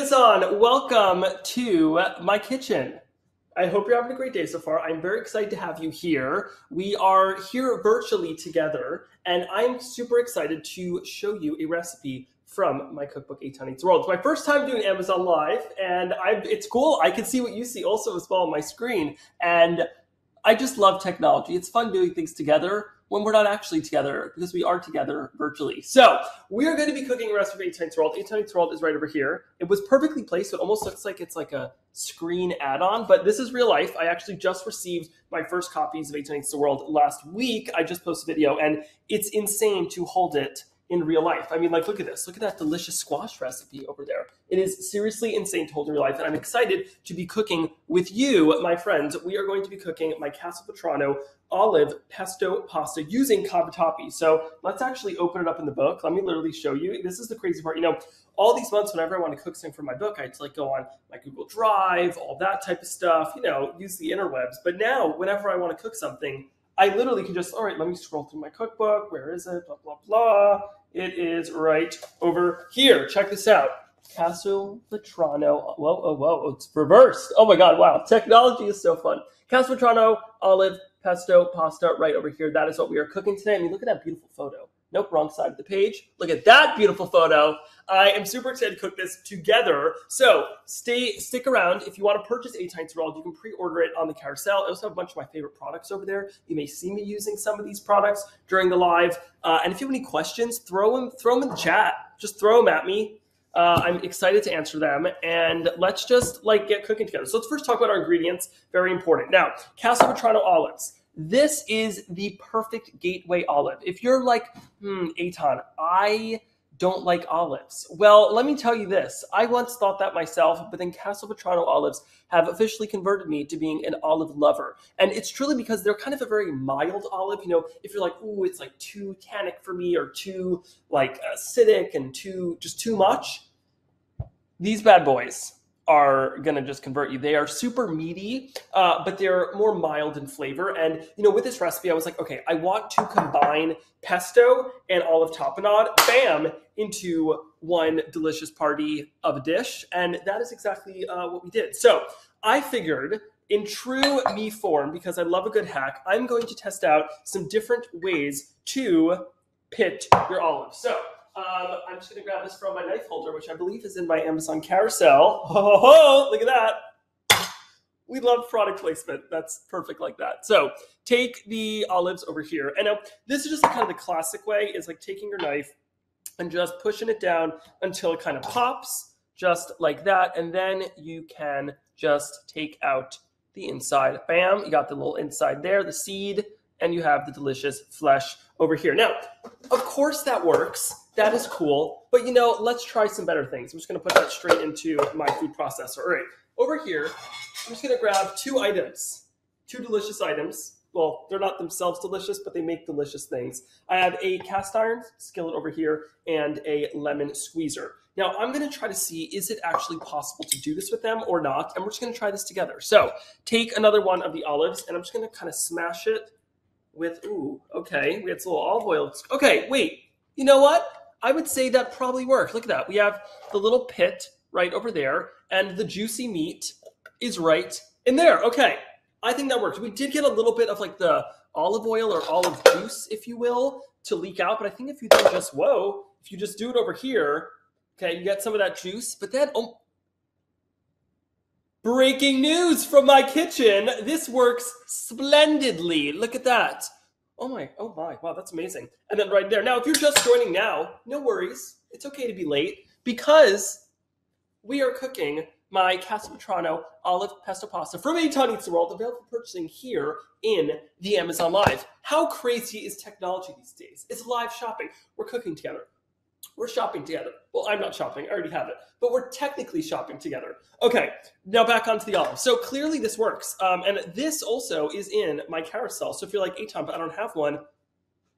Amazon, welcome to my kitchen. I hope you're having a great day so far. I'm very excited to have you here. We are here virtually together, and I'm super excited to show you a recipe from my cookbook, Eitan Eats the World. It's my first time doing Amazon Live, and it's cool. I can see what you see also as well on my screen, and I just love technology. It's fun doing things together when we're not actually together, because we are together virtually. So we're going to be cooking a recipe of Eitan Eats the World. Eitan Eats the World is right over here. It was perfectly placed, so it almost looks like it's like a screen add-on, but this is real life. I actually just received my first copies of Eitan Eats the World last week. I just posted a video, and it's insane to hold it in real life. I mean, like, look at this. Look at that delicious squash recipe over there. It is seriously insane to hold in real life, and I'm excited to be cooking with you, my friends. We are going to be cooking my Castelvetrano olive pesto pasta using cavatappi. So let's actually open it up in the book. Let me literally show you. This is the crazy part. You know, all these months, whenever I want to cook something for my book, I had to like go on my Google Drive, all that type of stuff, you know, use the interwebs. But now, whenever I want to cook something, I literally can just, all right, let me scroll through my cookbook. Where is it? Blah, blah, blah. It is right over here. Check this out. Castelvetrano. Whoa. It's reversed. Oh my God, wow. Technology is so fun. Castelvetrano olive pesto pasta right over here. That is what we are cooking today. I mean, look at that beautiful photo. Nope, wrong side of the page. Look at that beautiful photo. I am super excited to cook this together. So stick around. If you want to purchase Eitan Eats the World, you can pre-order it on the carousel. I also have a bunch of my favorite products over there. You may see me using some of these products during the live. And if you have any questions, throw them in the chat. Just throw them at me. I'm excited to answer them, and let's just get cooking together. So let's first talk about our ingredients. Very important. Now, Castelvetrano olives. This is the perfect gateway olive. If you're like, Eitan, I don't like olives. Well, let me tell you this. I once thought that myself, but then Castelvetrano olives have officially converted me to being an olive lover. And it's truly because they're kind of a very mild olive. You know, if you're like, ooh, it's like too tannic for me, or too like acidic and too much, these bad boys are going to just convert you. They are super meaty, but they're more mild in flavor. And, you know, with this recipe, I was like, okay, I want to combine pesto and olive tapenade, bam, into one delicious party of a dish. And that is exactly what we did. So I figured, in true me form, because I love a good hack, I'm going to test out some different ways to pit your olives. So I'm just going to grab this from my knife holder, which I believe is in my Amazon carousel. Oh, look at that. We love product placement. That's perfect like that. So take the olives over here. And now this is just kind of the classic way, is like taking your knife and just pushing it down until it kind of pops, just like that. And then you can just take out the inside. Bam, you got the little inside there, the seed, and you have the delicious flesh over here. Now, of course that works. That is cool. But, you know, let's try some better things. I'm just going to put that straight into my food processor. All right, over here, I'm just going to grab two delicious items. Well, they're not themselves delicious, but they make delicious things. I have a cast iron skillet over here and a lemon squeezer. Now, I'm going to try to see, is it actually possible to do this with them or not? And we're just going to try this together. So take another one of the olives, and I'm just going to kind of smash it with, ooh, okay, we had some little olive oil. Okay, wait, you know what? I would say that probably worked. Look at that. We have the little pit right over there, and the juicy meat is right in there. Okay, I think that worked. We did get a little bit of like the olive oil or olive juice, if you will, to leak out, but I think if you then just, if you just do it over here, okay, you get some of that juice, but then, oh, breaking news from my kitchen. This works splendidly. Look at that. Oh my, wow, that's amazing. And then right there. Now, if you're just joining now, no worries. It's okay to be late, because we are cooking my Castelvetrano olive pesto pasta from Eitan Eats the World, available for purchasing here in the Amazon Live. How crazy is technology these days? It's live shopping. We're cooking together. We're shopping together. Well, I'm not shopping. I already have it. But we're technically shopping together. Okay, now back onto the olive. So clearly this works. And this also is in my carousel. So if you're like, Eitan, but I don't have one,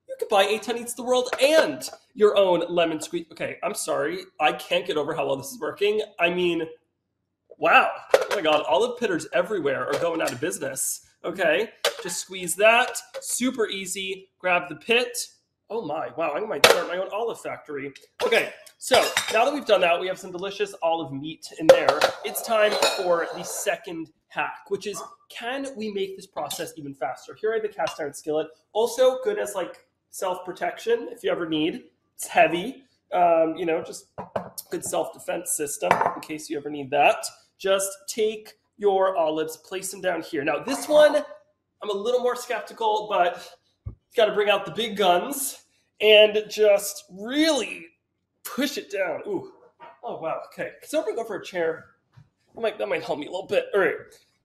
you could buy Eitan Eats the World and your own lemon squeeze. Okay, I'm sorry. I can't get over how well this is working. I mean, wow. Oh my God, olive pitters everywhere are going out of business. Okay, just squeeze that. Super easy. Grab the pit. Oh my, wow, I might start my own olive factory. Okay, So now that we've done that, we have some delicious olive meat in there. It's time for the second hack, which is, can we make this process even faster? Here I have the cast iron skillet. Also good as like self-protection if you ever need. It's heavy, just good self-defense system in case you ever need that. Just take your olives, place them down here. Now this one, I'm a little more skeptical, but you got to bring out the big guns and just really push it down. Ooh. Oh, wow. Okay. So I'm going to go for a chair. That might help me a little bit. All right.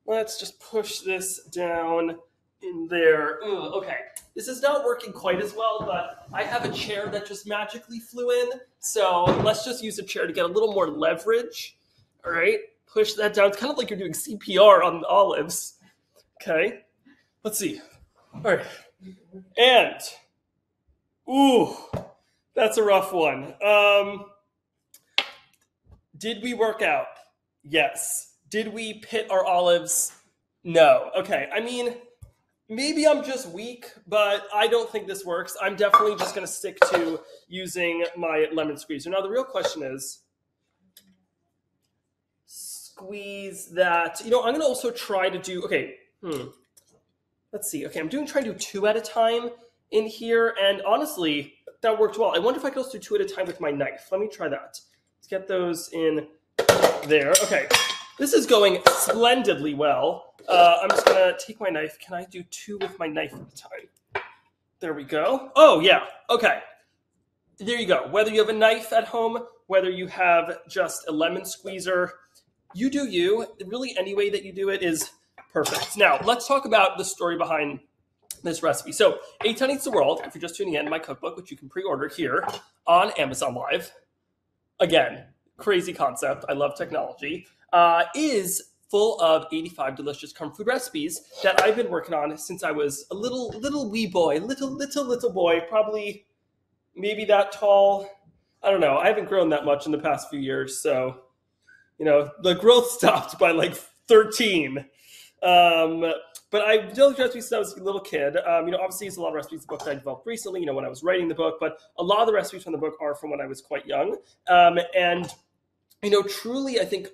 Let's just push this down in there. Ooh, okay. This is not working quite as well, but I have a chair that just magically flew in. So let's just use a chair to get a little more leverage. All right. Push that down. It's kind of like you're doing CPR on the olives. Okay. Let's see. All right. And, ooh, that's a rough one. Did we work out? Yes. Did we pit our olives? No. Okay. I mean, maybe I'm just weak, but I don't think this works. I'm definitely just going to stick to using my lemon squeezer. Now, the real question is, squeeze that. I'm going to also try to do, let's see. Okay, I'm trying to do 2 at a time in here, and honestly, that worked well. I wonder if I could also do 2 at a time with my knife. Let me try that. Let's get those in there. Okay, this is going splendidly well. I'm just gonna take my knife. Can I do 2 with my knife at a time? There we go. Oh yeah, okay. There you go. Whether you have a knife at home, whether you have just a lemon squeezer, you do you. Really, any way that you do it is perfect. Now, let's talk about the story behind this recipe. So, Eitan Eats the World, if you're just tuning in, my cookbook, which you can pre-order here on Amazon Live. Again, crazy concept. I love technology. Is full of 85 delicious comfort food recipes that I've been working on since I was a little wee boy, little boy, probably maybe that tall. I don't know. I haven't grown that much in the past few years, so the growth stopped by like 13. But I developed recipes since I was a little kid. Obviously, it's a lot of recipes in the book that I developed recently, when I was writing the book, but a lot of the recipes from the book are from when I was quite young. And truly, I think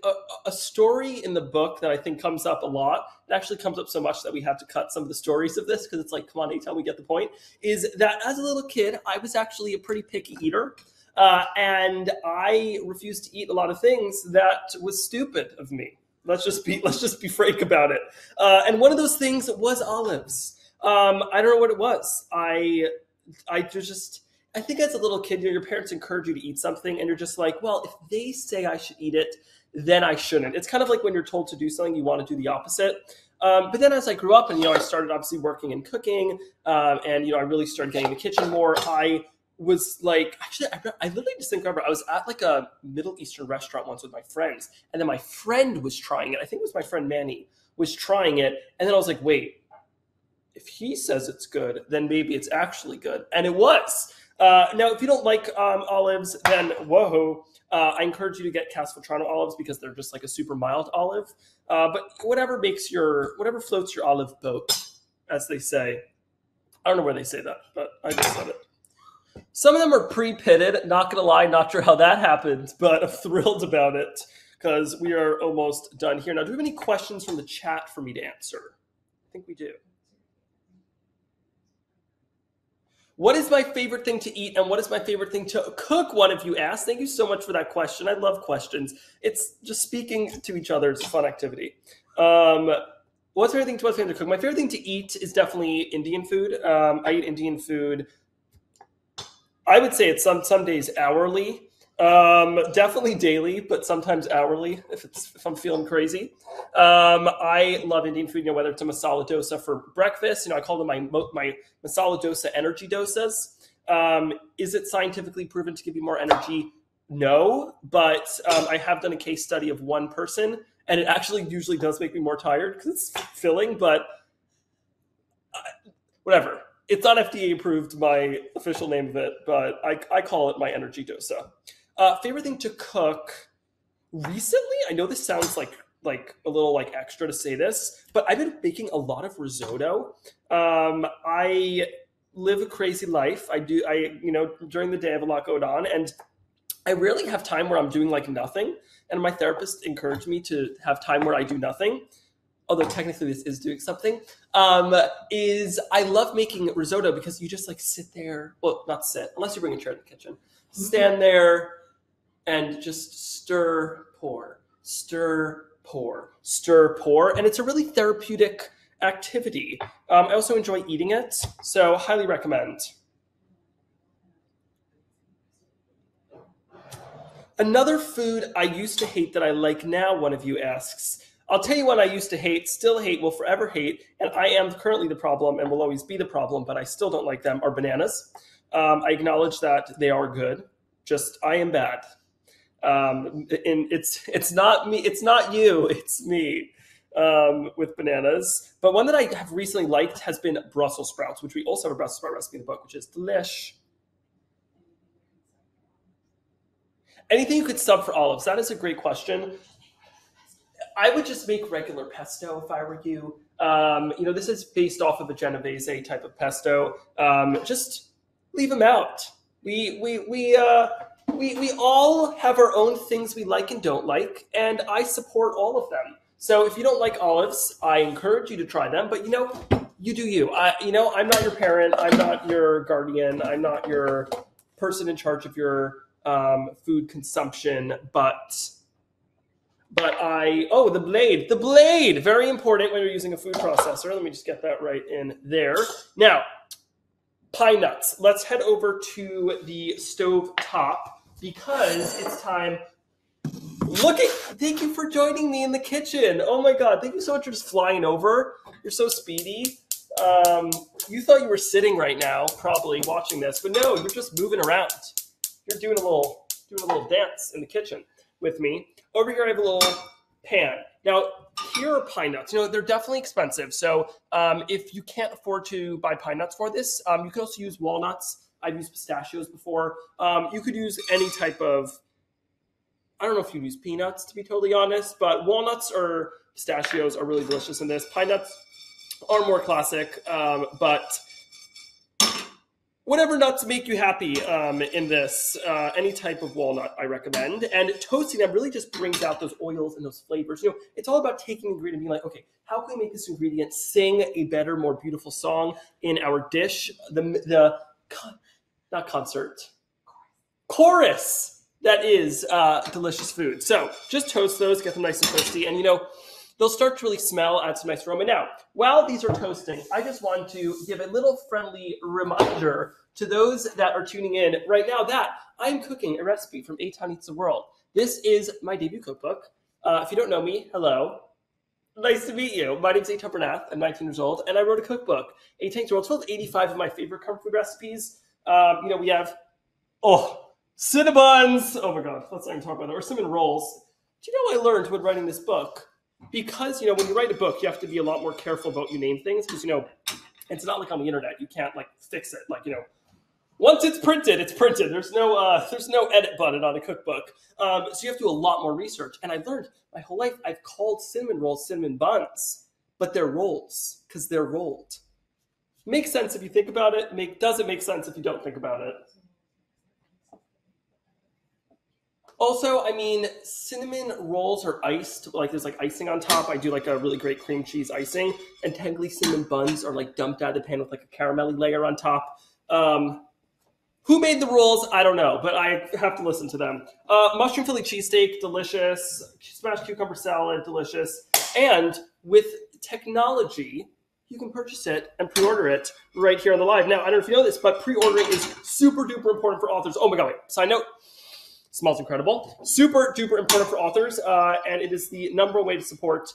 a story in the book that I think comes up a lot, it actually comes up so much that we had to cut some of the stories of this because it's like, come on, Eitan, we get the point, is that as a little kid, I was actually a pretty picky eater. And I refused to eat a lot of things that was stupid of me. Let's just be frank about it. And one of those things was olives. I don't know what it was. I think as a little kid, your parents encourage you to eat something, and you're just like, well, if they say I should eat it, then I shouldn't. It's kind of like when you're told to do something, you want to do the opposite. But then as I grew up, and I started obviously working in cooking, and I really started getting in the kitchen more. I was like, actually, I literally just think I was at like a Middle Eastern restaurant once with my friends, and then my friend was trying it. I think it was my friend Manny was trying it, and then I was like, wait, if he says it's good, then maybe it's actually good, and it was. Now, if you don't like olives, then whoa, I encourage you to get Castelvetrano olives because they're just like a super mild olive. But whatever floats your olive boat, as they say. I don't know where they say that, but I just said it. Some of them are pre-pitted, not going to lie, not sure how that happened, but I'm thrilled about it because we are almost done here. Now, do we have any questions from the chat for me to answer? I think we do. What is my favorite thing to eat and what is my favorite thing to cook, one of you asked. Thank you so much for that question. I love questions. It's just speaking to each other is a fun activity. What's my favorite thing to cook? My favorite thing to eat is definitely Indian food. I eat Indian food, I would say it's some days hourly, definitely daily, but sometimes hourly if I'm feeling crazy. I love Indian food, whether it's a masala dosa for breakfast. I call them my masala dosa energy dosas. Is it scientifically proven to give you more energy? No, but I have done a case study of one person, and it actually usually does make me more tired because it's filling, but whatever. It's not FDA approved, my official name of it, but I call it my energy dosa. Favorite thing to cook recently? I know this sounds like a little extra to say this, but I've been making a lot of risotto. I live a crazy life. During the day I have a lot going on, and I rarely have time where I'm doing like nothing. And my therapist encouraged me to have time where I do nothing, although technically this is doing something, is I love making risotto because you just like sit there, well, not sit, unless you bring a chair in the kitchen, stand there and just stir, pour, stir, pour, stir, pour. And it's a really therapeutic activity. I also enjoy eating it, so highly recommend. Another food I used to hate that I like now, one of you asks. I'll tell you one I used to hate, still hate, will forever hate, and I am currently the problem and will always be the problem, but I still don't like them, are bananas. I acknowledge that they are good, just I am bad. And it's not me, it's not you, it's me with bananas. But one that I have recently liked has been Brussels sprouts, which we also have a Brussels sprout recipe in the book, which is delish. Anything you could sub for olives? That is a great question. I would just make regular pesto if I were you. This is based off of a Genovese type of pesto. Just leave them out. We all have our own things we like and don't like, and I support all of them. So if you don't like olives, I encourage you to try them. But you do you. I'm not your parent. I'm not your guardian. I'm not your person in charge of your food consumption, but the blade, very important when you're using a food processor. Let me just get that right in there. Now, pine nuts. Let's head over to the stove top because it's time. Thank you for joining me in the kitchen. Oh my God, thank you so much for just flying over. You're so speedy. You thought you were sitting right now, probably watching this, but no, you're just moving around. You're doing a little dance in the kitchen with me. Over here, I have a little pan. Now, here are pine nuts. They're definitely expensive. So if you can't afford to buy pine nuts for this, you can also use walnuts. I've used pistachios before. You could use any type of, I don't know if you'd use peanuts, to be totally honest, but walnuts or pistachios are really delicious in this. Pine nuts are more classic, but whatever nuts make you happy in this, any type of walnut I recommend. And toasting them really just brings out those oils and those flavors. It's all about taking the ingredient and being like, okay, how can we make this ingredient sing a better, more beautiful song in our dish? Not concert, chorus that is delicious food. So just toast those, get them nice and toasty, and they'll start to really smell, add some nice aroma. Now, while these are toasting, I just want to give a little friendly reminder to those that are tuning in right now that I'm cooking a recipe from Eitan Eats the World. This is my debut cookbook. If you don't know me, hello. Nice to meet you. My name's Eitan Bernath. I'm 19 years old, and I wrote a cookbook. Eitan Eats the World. It's filled with 85 of my favorite comfort food recipes. We have, Cinnabuns. Oh my God, let's not even talk about that. Or cinnamon rolls. Do you know what I learned when writing this book? Because, when you write a book, you have to be a lot more careful about you name things because, it's not like on the internet. You can't fix it. Once it's printed, it's printed. There's no edit button on a cookbook. So you have to do a lot more research. And I learned my whole life, I've called cinnamon rolls cinnamon buns, but they're rolls because they're rolled. Makes sense if you think about it. Doesn't make sense if you don't think about it. Also, cinnamon rolls are iced, there's icing on top. I do a really great cream cheese icing, and technically cinnamon buns are dumped out of the pan with a caramelly layer on top. Who made the rolls? I don't know, but I have to listen to them. Mushroom Philly cheesesteak, delicious. Smashed cucumber salad, delicious. And with technology, you can purchase it and pre-order it right here on the live. Now, I don't know if you know this, but pre-ordering is super duper important for authors. Oh my God, wait, side note. Smells incredible. Super duper important for authors, and it is the number one way to support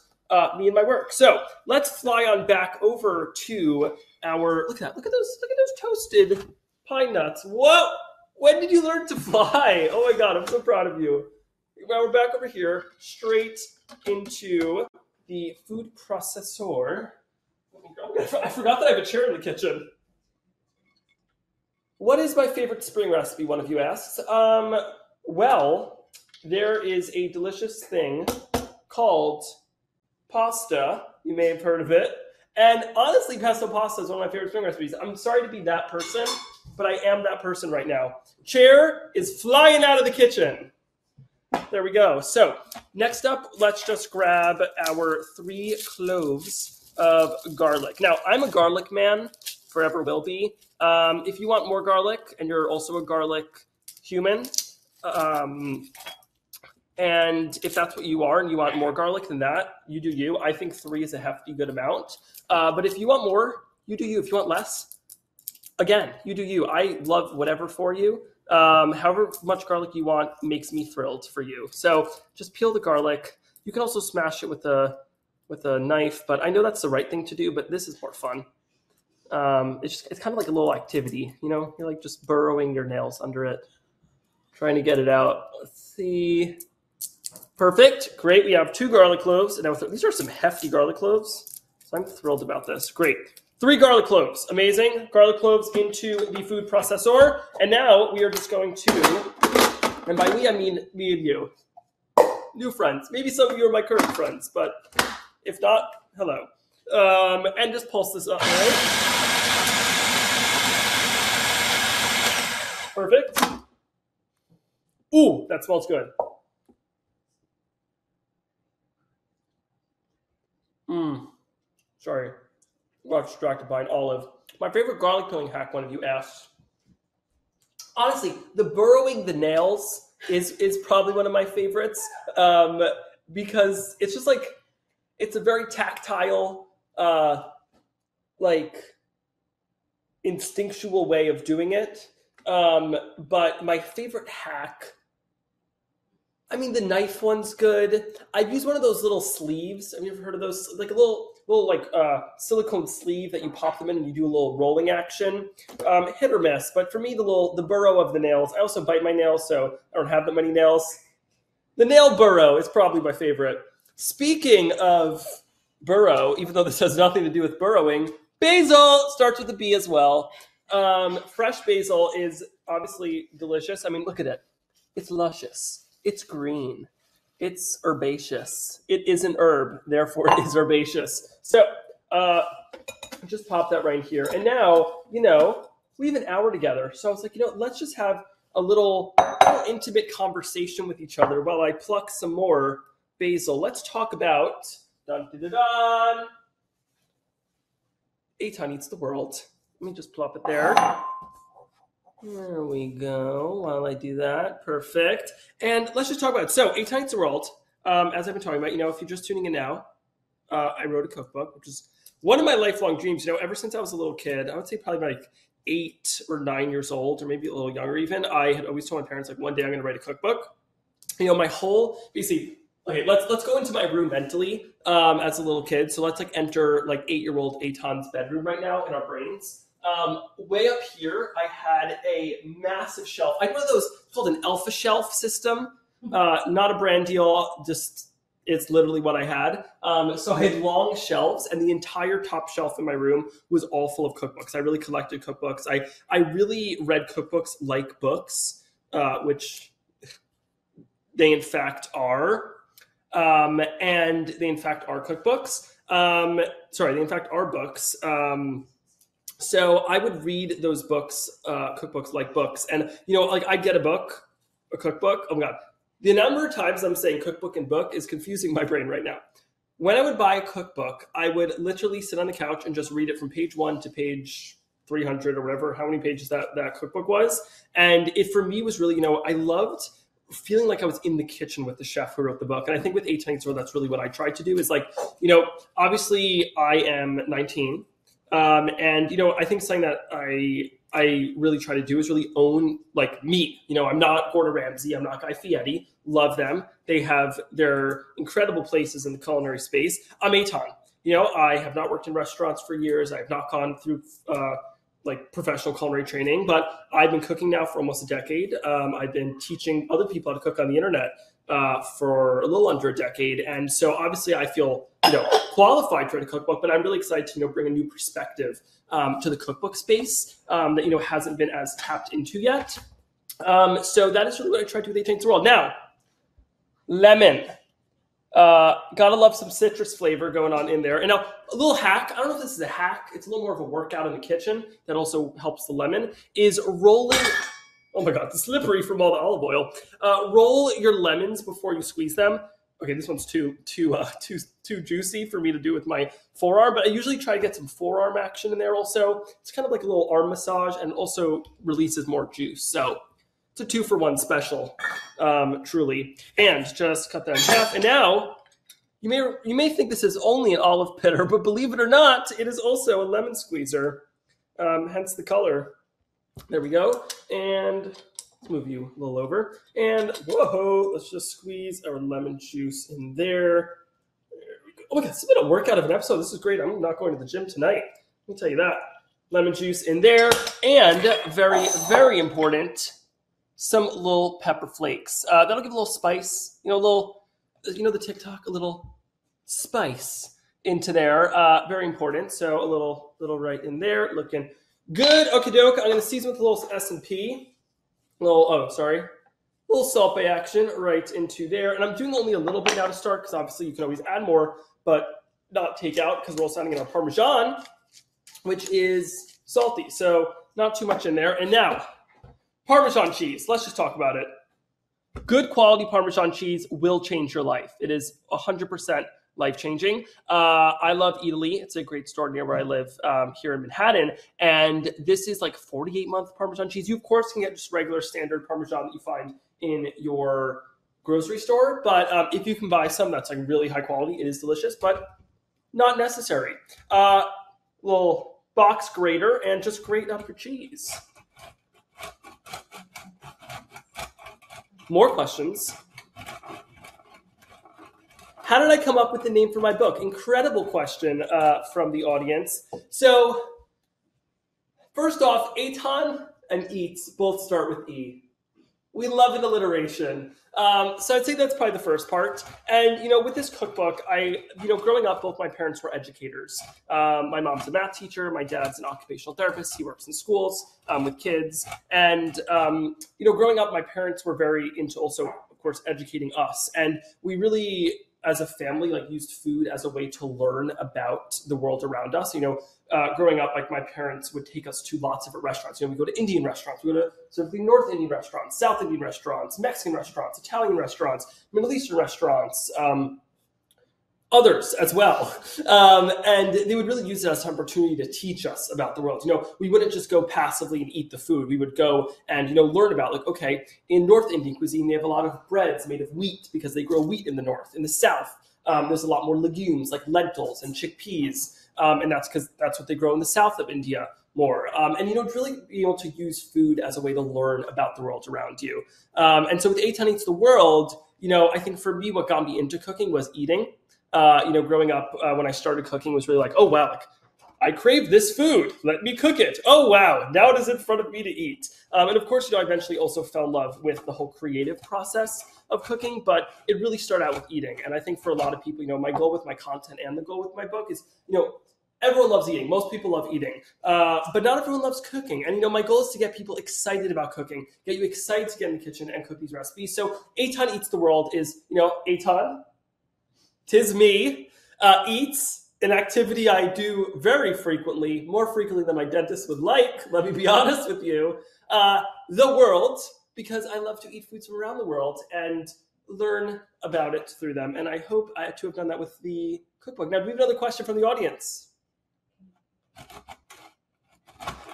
me and my work. So let's fly on back over to our. Look at those toasted pine nuts. Whoa! When did you learn to fly? Oh my God, I'm so proud of you. Now we're back over here, straight into the food processor. I forgot that I have a chair in the kitchen. What is my favorite spring recipe? One of you asks. Well, there is a delicious thing called pasta. You may have heard of it. And honestly, pesto pasta is one of my favorite spring recipes. I'm sorry to be that person, but I am that person right now. Chair is flying out of the kitchen. There we go. So next up, let's just grab our 3 cloves of garlic. Now, I'm a garlic man, forever will be. If you want more garlic, and you're also a garlic human, and if that's what you are and you want more garlic than that, you do you. I think 3 is a hefty good amount. But if you want more, you do you. If you want less, again, you do you. I love whatever for you. However much garlic you want makes me thrilled for you. So just peel the garlic. You can also smash it with a knife, but I know that's the right thing to do, but this is more fun. It's kind of like a little activity, you know? You're like just burrowing your nails under it, trying to get it out. Let's see. Perfect. Great. We have 2 garlic cloves. And now these are some hefty garlic cloves, so I'm thrilled about this. Great. 3 garlic cloves. Amazing. Garlic cloves into the food processor. And now we are just going to, and by we I mean me and you, new friends. Maybe some of you are my current friends, but if not, hello. And just pulse this up, right? Perfect. Ooh, that smells good. Sorry. I got distracted by an olive. My favorite garlic peeling hack, one of you asked. Honestly, the burrowing the nails is probably one of my favorites, because it's just like, it's a very tactile, like instinctual way of doing it. But my favorite hack, I mean, the knife one's good. I've used one of those little sleeves. Have you ever heard of those? Like a little like silicone sleeve that you pop them in and you do a little rolling action. Hit or miss, but for me, the burrow of the nails. I also bite my nails, so I don't have that many nails. The nail burrow is probably my favorite. Speaking of burrow, even though this has nothing to do with burrowing, basil starts with a B as well. Fresh basil is obviously delicious. I mean, look at it. It's luscious. It's green. It's herbaceous. It is an herb, therefore it is herbaceous. So just pop that right here. And now, you know, we have an hour together. So I was like, you know, let's just have a little intimate conversation with each other while I pluck some more basil. Let's talk about Eitan eats the world. Let me just plop it there. There we go. While I do that, perfect. And let's just talk about it. So, Eitan eats the world. As I've been talking about, you know, if you're just tuning in now, I wrote a cookbook, which is one of my lifelong dreams. You know, ever since I was a little kid, I would say probably like 8 or 9 years old, or maybe a little younger even. I had always told my parents, like, one day I'm going to write a cookbook. You know, my whole basically. Okay, let's go into my room mentally as a little kid. So let's like enter like 8-year-old Eitan's bedroom right now in our brains. Way up here, I had a massive shelf. I had one of those called an alpha shelf system. Not a brand deal, just it's literally what I had. So I had long shelves, and the entire top shelf in my room was all full of cookbooks. I really collected cookbooks. I really read cookbooks like books, which they in fact are. And they in fact are cookbooks. Sorry, they in fact are books. So I would read those books, cookbooks like books. And, you know, like I'd get a cookbook. Oh my God. The number of times I'm saying cookbook and book is confusing my brain right now. When I would buy a cookbook, I would literally sit on the couch and just read it from page 1 to page 300 or whatever, how many pages that cookbook was. And it for me was really, you know, I loved feeling like I was in the kitchen with the chef who wrote the book. And I think with Eitan Eats the World, that's really what I tried to do is like, you know, obviously I am 19. And, you know, I think something that I really try to do is really own like me. You know, I'm not Gordon Ramsay. I'm not Guy Fieri. Love them. They have their incredible places in the culinary space. I'm Eitan. You know, I have not worked in restaurants for years. I have not gone through like professional culinary training, but I've been cooking now for almost a decade. I've been teaching other people how to cook on the internet for a little under a decade. And so obviously I feel, you know, qualified to write a cookbook, but I'm really excited to, you know, bring a new perspective to the cookbook space that, you know, hasn't been as tapped into yet. So that is really what I tried to do with Eitan Eats the World. Now, lemon. Gotta love some citrus flavor going on in there. And now a little hack, I don't know if this is a hack, it's a little more of a workout in the kitchen that also helps the lemon, is rolling, oh my God, it's slippery from all the olive oil. Roll your lemons before you squeeze them. Okay, this one's too juicy for me to do with my forearm, but I usually try to get some forearm action in there also. It's kind of like a little arm massage and also releases more juice. So it's a 2-for-1 special, truly. And just cut that in half. And now, you may think this is only an olive pitter, but believe it or not, it is also a lemon squeezer, hence the color. There we go. And let's move you a little over. And whoa, let's just squeeze our lemon juice in there. Oh my God, this has been a workout of an episode. This is great. I'm not going to the gym tonight. Let me tell you that. Lemon juice in there. And very, very important, some little pepper flakes. That'll give a little spice, a little, the TikTok, a little spice into there. Very important. So a little right in there, looking good. Okie doke. I'm going to season with a little S&P. A little Salt Bay action right into there. And I'm doing only a little bit now to start because obviously you can always add more, but not take out because we're also adding in our Parmesan, which is salty. So not too much in there. And now, Parmesan cheese. Let's just talk about it. Good quality Parmesan cheese will change your life. It is 100% life-changing. I love Italy. It's a great store near where I live here in Manhattan. And this is like 48-month Parmesan cheese. You, of course, can get just regular standard Parmesan that you find in your grocery store. But if you can buy some that's like really high quality, it is delicious, but not necessary. Little box grater and just grate up your cheese. More questions. How did I come up with the name for my book? Incredible question from the audience. So first off, Eitan and Eats both start with E. We love an alliteration. So I'd say that's probably the first part. And, with this cookbook, growing up, both my parents were educators. My mom's a math teacher. My dad's an occupational therapist. He works in schools with kids. And, growing up, my parents were very into also, of course, educating us. And we really, as a family, used food as a way to learn about the world around us. Growing up, my parents would take us to lots of restaurants. We go to Indian restaurants, we go to specifically North Indian restaurants, South Indian restaurants, Mexican restaurants, Italian restaurants, Middle Eastern restaurants, others as well. And they would really use it as an opportunity to teach us about the world. We wouldn't just go passively and eat the food. We would go and, learn about in North Indian cuisine, they have a lot of breads made of wheat because they grow wheat in the North. In the South, there's a lot more legumes like lentils and chickpeas. And that's because that's what they grow in the south of India more. And, really be able to use food as a way to learn about the world around you. And so with Eitan Eats the World, I think for me, what got me into cooking was eating. Growing up, when I started cooking, was really like, oh, wow, I crave this food. Let me cook it. Oh, wow. Now it is in front of me to eat. And of course, I eventually also fell in love with the whole creative process of cooking, but it really started out with eating. And I think for a lot of people, my goal with my content and the goal with my book is, everyone loves eating. Most people love eating, but not everyone loves cooking. And, my goal is to get people excited about cooking, get you excited to get in the kitchen and cook these recipes. So Eitan Eats the World is, Eitan, 'tis me, eats, an activity I do very frequently, more frequently than my dentist would like, let me be honest with you, the world, because I love to eat foods from around the world and learn about it through them. And I hope to have done that with the cookbook. Now, do we have another question from the audience?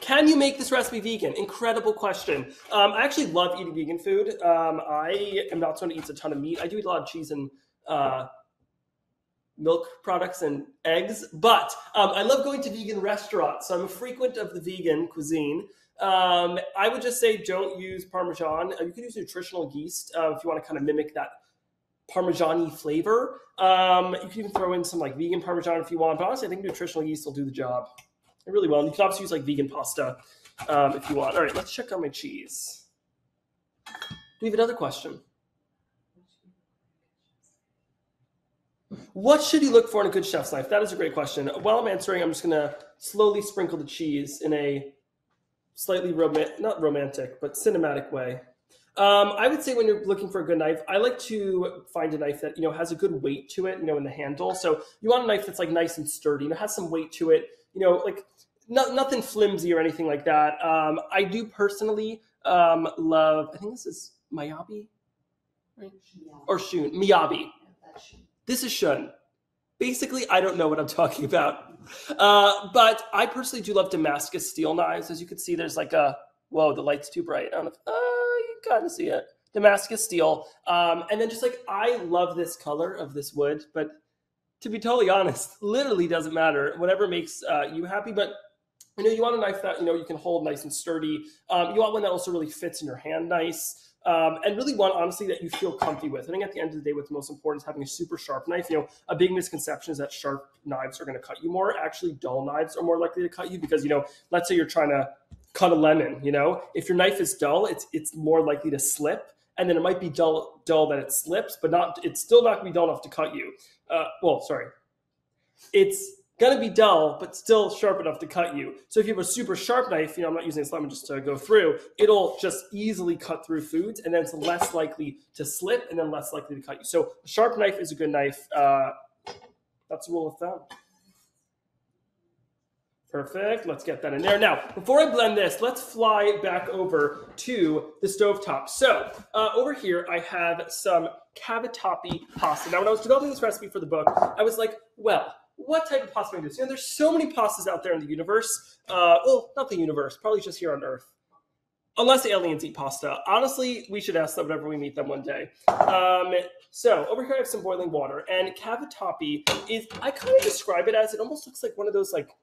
Can you make this recipe vegan? Incredible question. I actually love eating vegan food. I am not someone who eats a ton of meat. I do eat a lot of cheese and milk products and eggs, but I love going to vegan restaurants. So I'm a frequent of the vegan cuisine. I would just say don't use Parmesan. You can use nutritional yeast if you want to kind of mimic that Parmesan-y flavor. You can even throw in some vegan Parmesan if you want, but honestly, I think nutritional yeast will do the job. It really will. And you can also use vegan pasta if you want. All right, let's check on my cheese. Do we have another question? What should you look for in a good chef's knife? That is a great question. While I'm answering, I'm just going to slowly sprinkle the cheese in a slightly not romantic, but cinematic way. I would say when you're looking for a good knife, I like to find a knife that has a good weight to it, in the handle. So you want a knife that's like nice and sturdy, has some weight to it, like nothing flimsy or anything like that. I do personally love. I think this is Miyabi, right? Or Shun Miyabi. This is Shun. Basically, I don't know what I'm talking about, but I personally do love Damascus steel knives. As you can see, there's like a whoa, the light's too bright. I don't know if you kind of see it. Damascus steel. And then just like, I love this color of this wood, but to be totally honest, literally doesn't matter. Whatever makes you happy. But you want a knife that, you can hold nice and sturdy. You want one that also really fits in your hand nice. And really one, honestly, that you feel comfy with. I think at the end of the day, what's most important is having a super sharp knife. A big misconception is that sharp knives are going to cut you more. Actually, dull knives are more likely to cut you because, let's say you're trying to cut a lemon, if your knife is dull, it's more likely to slip, and then it might be dull that it slips, but it's still not going to be dull enough to cut you. It's going to be dull, but still sharp enough to cut you. So if you have a super sharp knife, I'm not using this lemon just to go through, it'll just easily cut through foods, and then it's less likely to slip and then less likely to cut you. So a sharp knife is a good knife. That's a rule of thumb. Perfect. Let's get that in there. Now, before I blend this, let's fly back over to the stovetop. So over here, I have some cavatappi pasta. Now, when I was developing this recipe for the book, I was like, well, what type of pasta am I going to do? There's so many pastas out there in the universe. Well, not the universe, probably just here on Earth. Unless aliens eat pasta. Honestly, we should ask them whenever we meet them one day. So over here, I have some boiling water. And cavatappi is, I kind of describe it as, it almost looks like one of those like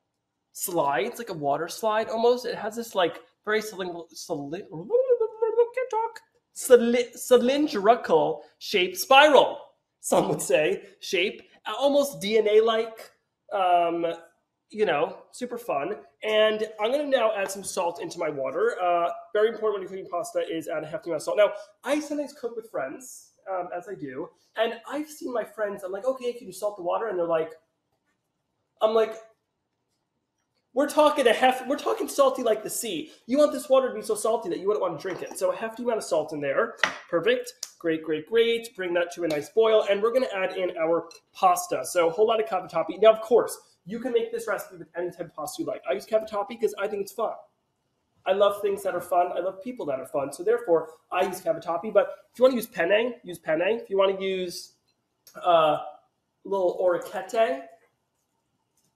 slides, like a water slide almost. It has this like very cylindrical shape, spiral, some would say, shape, almost DNA-like, super fun. And I'm going to now add some salt into my water. Very important when you're cooking pasta is add a hefty amount of salt. Now, I sometimes cook with friends, as I do, and I've seen my friends, I'm like, okay, can you salt the water? And they're like, we're talking salty like the sea. You want this water to be so salty that you wouldn't want to drink it. So a hefty amount of salt in there. Perfect. Great, great, great. Bring that to a nice boil. And we're going to add in our pasta. So a whole lot of cavatappi. Now, of course, you can make this recipe with any type of pasta you like. I use cavatappi because I think it's fun. I love things that are fun. I love people that are fun. So therefore, I use cavatappi. But if you want to use penne, use penne. If you want to use a little orecchiette,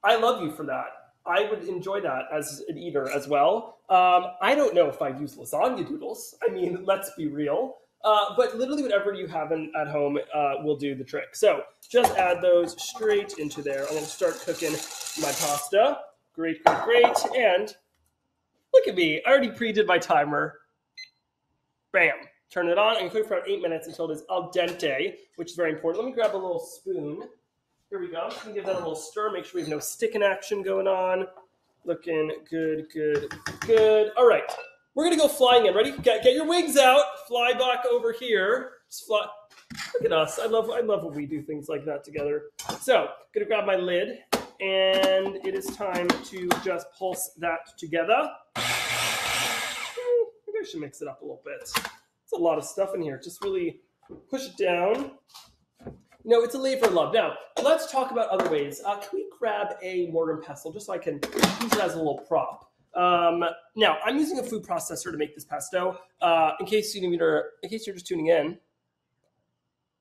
I love you for that. I would enjoy that as an eater as well. I don't know if I'd use lasagna doodles. I mean, let's be real. But literally whatever you have at home will do the trick. So just add those straight into there. I'm going to start cooking my pasta. Great, great, great. And look at me. I already pre-did my timer. Bam. Turn it on. I'm going to cook for about 8 minutes until it is al dente, which is very important. Let me grab a little spoon. Here we go. I'm just going to give that a little stir. Make sure we have no sticking action going on. Looking good, good, good. All right. We're going to go flying in. Ready? Get your wings out. Fly back over here. Just fly. Look at us. I love when we do things like that together. So, I'm going to grab my lid. And it is time to just pulse that together. Maybe I should mix it up a little bit. It's a lot of stuff in here. Just really push it down. No, it's a labor of love. Now, let's talk about other ways. Can we grab a mortar and pestle just so I can use it as a little prop? Now, I'm using a food processor to make this pesto. In case you're just tuning in,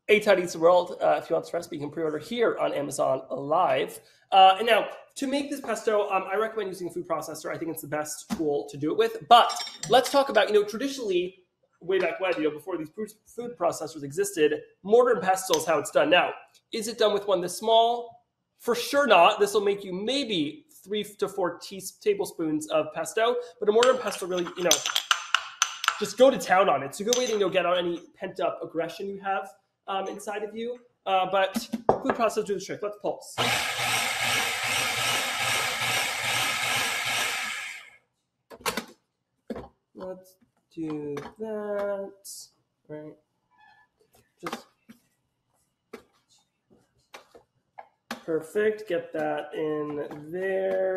Eitan Eats the World. If you want this recipe, you can pre-order here on Amazon Live. And now, to make this pesto, I recommend using a food processor. I think it's the best tool to do it with. But let's talk about, traditionally, way back when, before these food processors existed, mortar and pestle is how it's done. Now, is it done with one this small? For sure not. This will make you maybe 3 to 4 tablespoons of pesto, but a mortar and pestle really, just go to town on it. It's a good way to get out any pent-up aggression you have inside of you. But food processors do the trick. Let's pulse. Let's do that, right? Just perfect. Get that in there.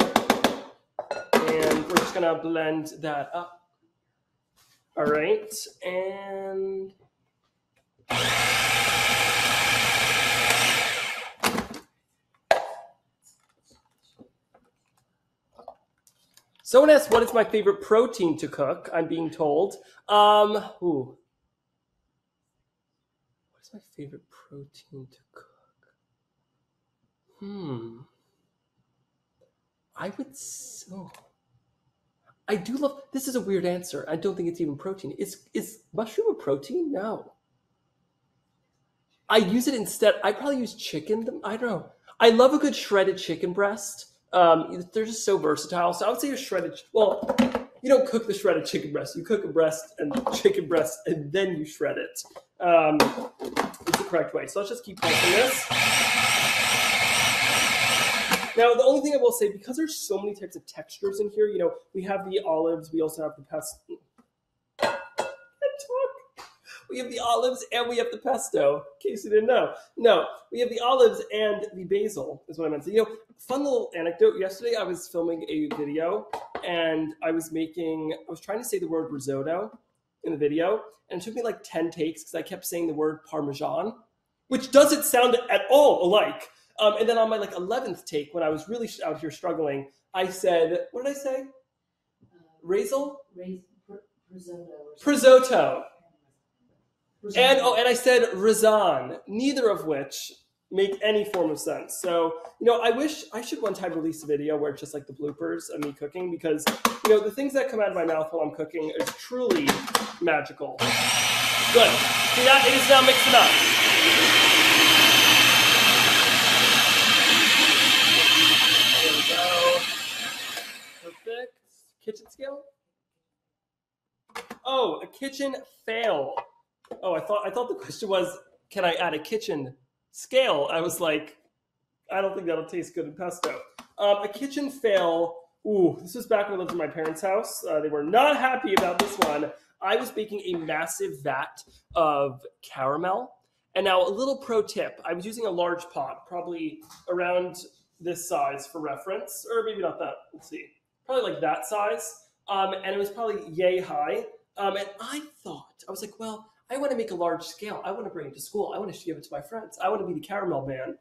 And we're just gonna blend that up. All right, and someone asked, what is my favorite protein to cook? I'm being told. What is my favorite protein to cook? I would. Oh, I do love. This is a weird answer. I don't think it's even protein. Is mushroom a protein? No. I use it instead. I probably use chicken. I don't know. I love a good shredded chicken breast. They're just so versatile. So I would say a shredded. Well, you don't cook the shredded chicken breast. You cook a breast and chicken breast, and then you shred it. It's the correct way. So let's just keep pulsing this. Now, the only thing I will say, because there's so many types of textures in here, we have the olives, we also have the pesto. We have the olives and we have the pesto, in case you didn't know. No, we have the olives and the basil, is what I meant to say. Fun little anecdote. Yesterday, I was filming a video, and I was trying to say the word risotto in the video, and it took me like 10 takes because I kept saying the word Parmesan, which doesn't sound at all alike. And then on my 11th take, when I was really out here struggling, I said, what did I say? Risotto. And I said Razan, neither of which make any form of sense. So, I should one time release a video where it's just like the bloopers of me cooking, because, the things that come out of my mouth while I'm cooking is truly magical. Good. See that? It is now mixed enough. There we go. Perfect. Kitchen scale? Oh, a kitchen fail. Oh, I thought the question was, can I add a kitchen scale? I was like, I don't think that'll taste good in pesto. A kitchen fail. Ooh, this was back when I lived in my parents' house. They were not happy about this one. I was baking a massive vat of caramel. And now a little pro tip. I was using a large pot, probably around this size for reference, or maybe not that. Let's see. Probably like that size. And it was probably yay high. And I was like, well, I want to make a large scale. I want to bring it to school. I want to give it to my friends. I want to be the caramel man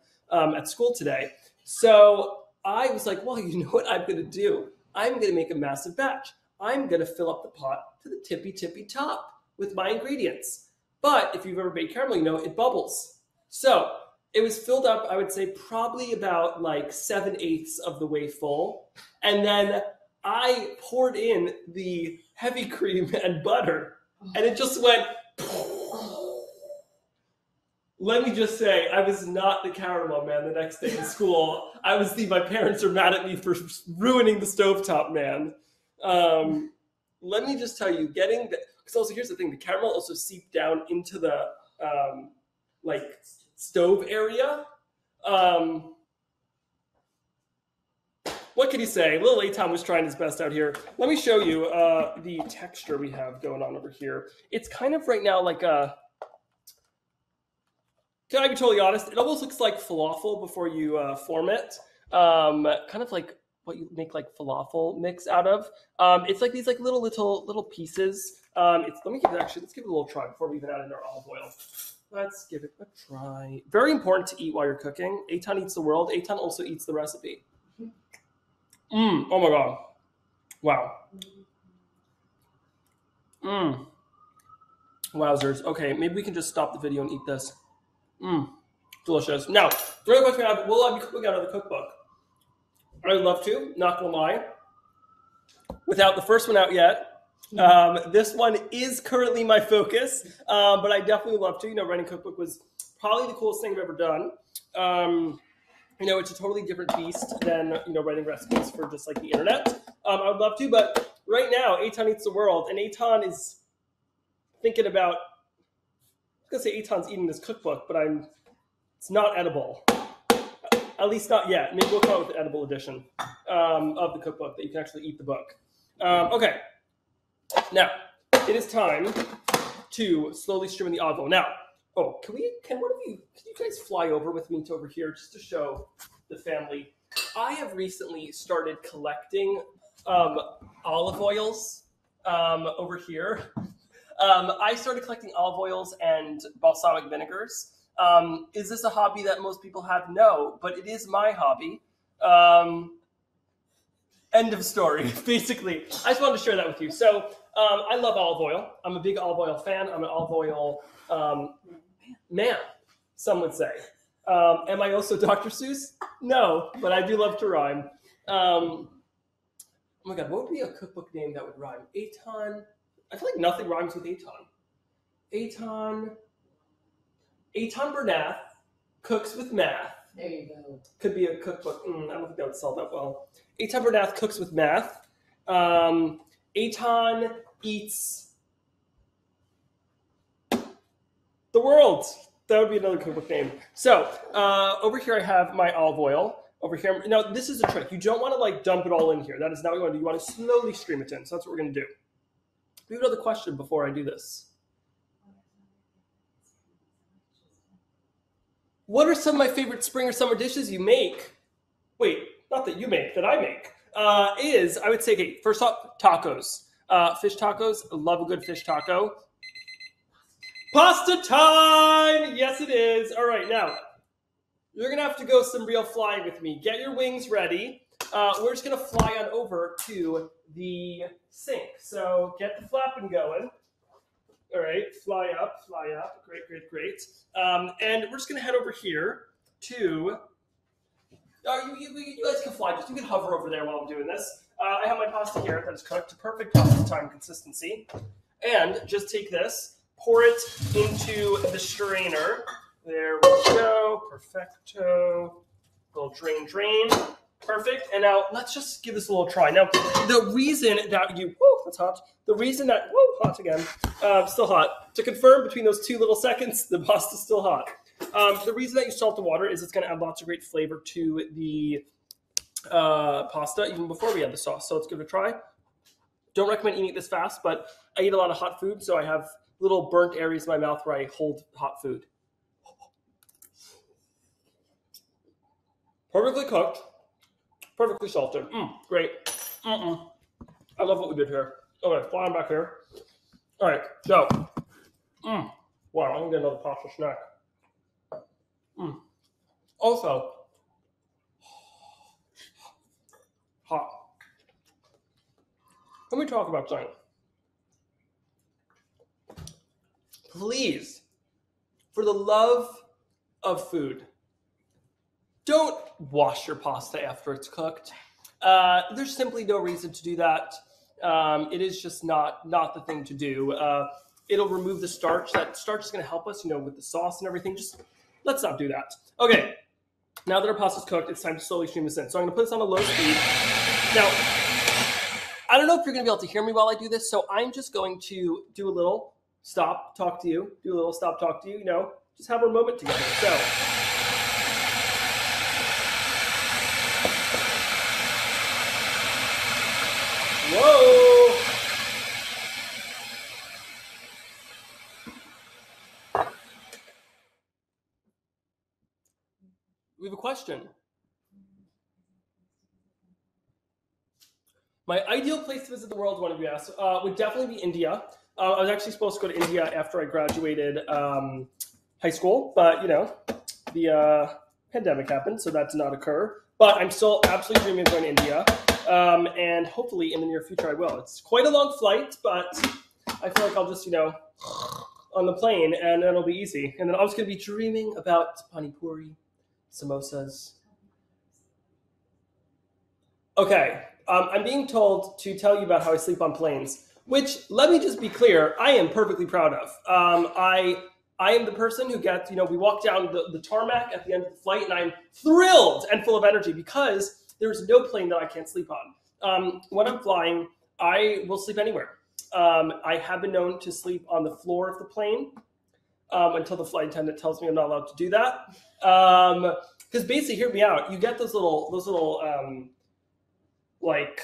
at school today. So I was like, well, you know what I'm going to do? I'm going to make a massive batch. I'm going to fill up the pot to the tippy top with my ingredients. But if you've ever baked caramel, it bubbles. So it was filled up, I would say, probably about 7/8 of the way full. And then I poured in the heavy cream and butter, and it just went. Let me just say, I was not the caramel man the next day in school. I was my parents are mad at me for ruining the stovetop man. Let me just tell you, because also here's the thing, the caramel also seeped down into the stove area. What can you say? Little Eitan was trying his best out here. Let me show you the texture we have going on over here. It's kind of right now like a... Can I be totally honest? It almost looks like falafel before you form it. Kind of like what you make falafel mix out of. It's like these little pieces. Let's give it a little try before we even add in our olive oil. Let's give it a try. Very important to eat while you're cooking. Eitan eats the world. Eitan also eats the recipe. Oh my god. Wow. Wowzers. Okay, maybe we can just stop the video and eat this. Delicious. Now, the other question I have, will I be cooking out of the cookbook? I would love to, not gonna lie. Without the first one out yet. This one is currently my focus, but I definitely would love to. Writing a cookbook was probably the coolest thing I've ever done. It's a totally different beast than, writing recipes for just the internet. I would love to, but right now, Eitan eats the world, and Eitan is thinking about, I was going to say Eitan's eating this cookbook, but it's not edible. At least not yet. Maybe we'll come out with an edible edition of the cookbook that you can actually eat the book. Okay. Now, it is time to slowly stream in the olive oil. Now, can you guys fly over with me to over here just to show the family? I have recently started collecting olive oils over here. I started collecting olive oils and balsamic vinegars. Is this a hobby that most people have? No, but it is my hobby. End of story, basically. I just wanted to share that with you. So I love olive oil. I'm a big olive oil fan. I'm an olive oil man, some would say. Am I also Dr. Seuss? No, but I do love to rhyme. Oh my God, what would be a cookbook name that would rhyme? Eitan. I feel like nothing rhymes with Eitan. Eitan Bernath cooks with math. There you go. Could be a cookbook. I don't think that would sell that well. Eitan Bernath cooks with math. Eitan eats the world. That would be another cookbook name. So over here I have my olive oil. Over here, now this is a trick. You don't want to like dump it all in here. That is not what you want to do. You want to slowly stream it in. So that's what we're going to do. We have another question before I do this. What are some of my favorite spring or summer dishes you make? Wait, not that you make, that I make. I would say, okay, first off, tacos. Fish tacos. I love a good fish taco. Pasta time! Yes, it is. All right, now, you're going to have to go some real flying with me. Get your wings ready. We're just going to fly on over to the sink. So get the flapping going. All right, fly up. Great, great, great. And we're just going to head over here to... you guys can fly. Just you can hover over there while I'm doing this. I have my pasta here that is cooked to perfect pasta time consistency. And just take this, pour it into the strainer. There we go. Perfecto. Little drain. Perfect. And now let's just give this a little try. Now, the reason that you, that's hot. The reason that, hot again, still hot. To confirm between those 2 little seconds, the pasta's still hot. The reason that you salt the water is it's going to add lots of great flavor to the pasta, even before we add the sauce. So let's give it a try. Don't recommend eating it this fast, but I eat a lot of hot food, so I have little burnt areas in my mouth where I hold hot food. Perfectly cooked. Perfectly salted. Great. I love what we did here. Okay, flying back here. All right, so. Wow, I'm going to get another pasta snack. Also, hot. Let me talk about something. Please, for the love of food, don't wash your pasta after it's cooked. There's simply no reason to do that. It is just not the thing to do. It'll remove the starch. That starch is going to help us, with the sauce and everything. Just let's not do that. Okay, now that our pasta's cooked, it's time to slowly stream this in. So I'm going to put this on a low speed. Now, I don't know if you're going to be able to hear me while I do this, so I'm just going to do a little stop, talk to you. Do a little stop, talk to you. Just have a moment together. So. Whoa! We have a question. My ideal place to visit the world, one of you asked, would definitely be India. I was actually supposed to go to India after I graduated high school, but, the pandemic happened, so that did not occur. But I'm still absolutely dreaming of going to India. And hopefully in the near future I will. It's quite a long flight, but I feel like I'll just, on the plane, and it'll be easy. And then I was going to be dreaming about pani puri, samosas. Okay, I'm being told to tell you about how I sleep on planes, which, let me just be clear, I am perfectly proud of. I am the person who gets, we walk down the tarmac at the end of the flight, and I'm thrilled and full of energy because there's no plane that I can't sleep on. When I'm flying, I will sleep anywhere. I have been known to sleep on the floor of the plane until the flight attendant tells me I'm not allowed to do that. Because basically, hear me out. You get those little like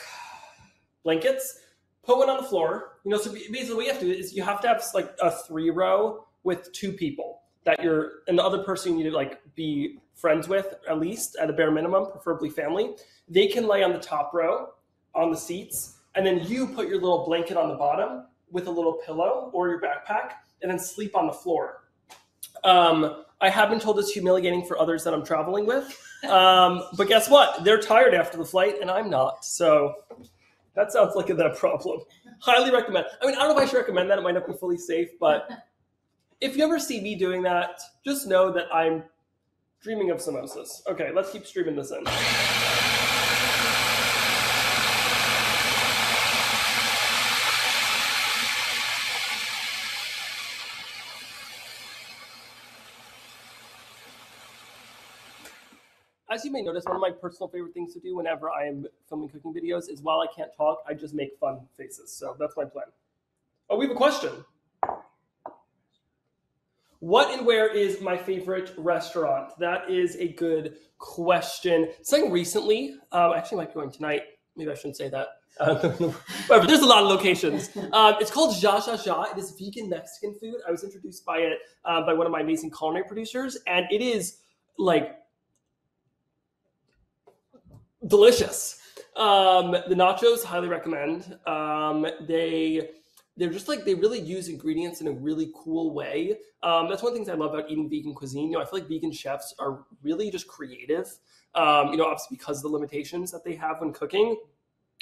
blankets. Put one on the floor. So basically, what you have to do is you have to have like a 3-row with 2 people and the other person you need to be friends with, at least at a bare minimum, preferably family. They can lay on the top row on the seats, and then you put your little blanket on the bottom with a little pillow or your backpack and then sleep on the floor. I have been told it's humiliating for others that I'm traveling with. But guess what? They're tired after the flight and I'm not. So that sounds like a problem. Highly recommend. I mean, I don't know if I should recommend that. It might not be fully safe, but if you ever see me doing that, just know that I'm dreaming of samosas. Okay, let's keep streaming this in. As you may notice, one of my personal favorite things to do whenever I am filming cooking videos is while I can't talk, I just make fun faces. So that's my plan. Oh, we have a question. What and where is my favorite restaurant? That is a good question. Something recently, I actually might be going tonight. Maybe I shouldn't say that. But there's a lot of locations. It's called Ja Ja Ja. It is vegan Mexican food. I was introduced by it by one of my amazing culinary producers, and it is like delicious. The nachos, highly recommend. They're just like, they really use ingredients in a really cool way. That's one of the things I love about eating vegan cuisine. You know, I feel like vegan chefs are really just creative. You know, obviously because of the limitations that they have when cooking.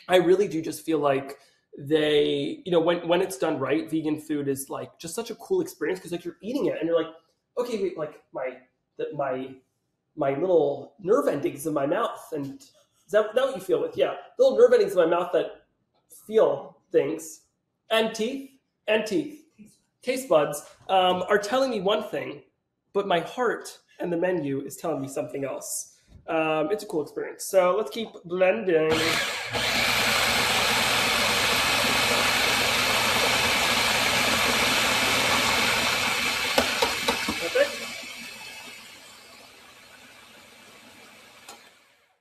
I really do just feel like they, you know, when it's done right, vegan food is like just such a cool experience because like you're eating it and you're like, okay, wait, like my little nerve endings in my mouth, and is that what you feel with? Yeah, little nerve endings in my mouth that feel things, and teeth, taste buds are telling me one thing, but my heart and the menu is telling me something else. It's a cool experience. So let's keep blending.